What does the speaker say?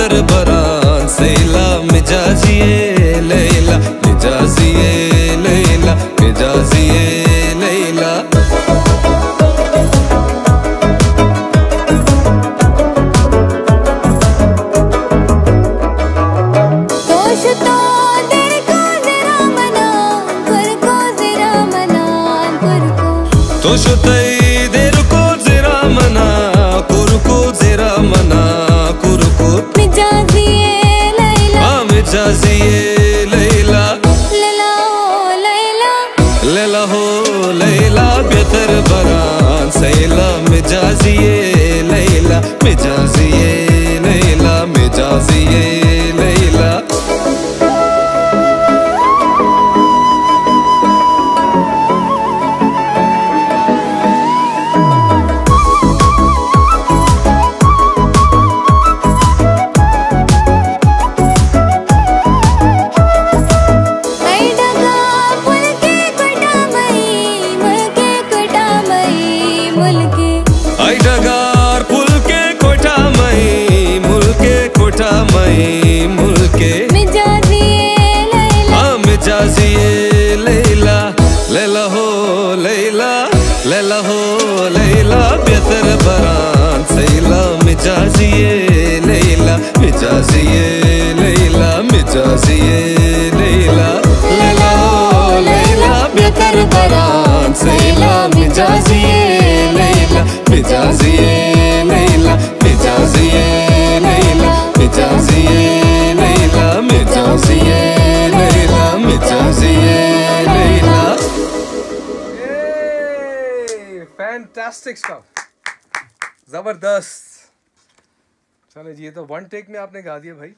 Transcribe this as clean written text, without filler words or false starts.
बेहतर बरान सैला मिजाजिए लैला मिजाजिए लैला मिजाजिए लैला। तो शुतई देर को जरा मना कुरको जरा मना कुरको मिजाजिए लैला मिजाजिए लैला लैला हो लैला लैला हो लैला बेहतर बरान सैला मिजाजिए लैला मिजाजिए लैला मिजाजिए लैला। आई डगार पुल के कोठा मई मुल्के कोठा मई मुल्के मिजाजिए लैला मिजाजिए लैला लैला हो लैला लैला हो लैला बेहतर बरान सैला मिजाजिए लैला मिजाजिए लैला मिजाजिए लैला लैला हो लैला बेहतर बरान सैला मिजाजिए लैला मिजाजिए लैला मिजाजिए लैला मिजाजिए लैला मिजाजिए लैला मिजाजिए लैला। फैंटास्टिक स्टफ, जबरदस्त। चलो जी, ये तो वन टेक में आपने गा दिया भाई।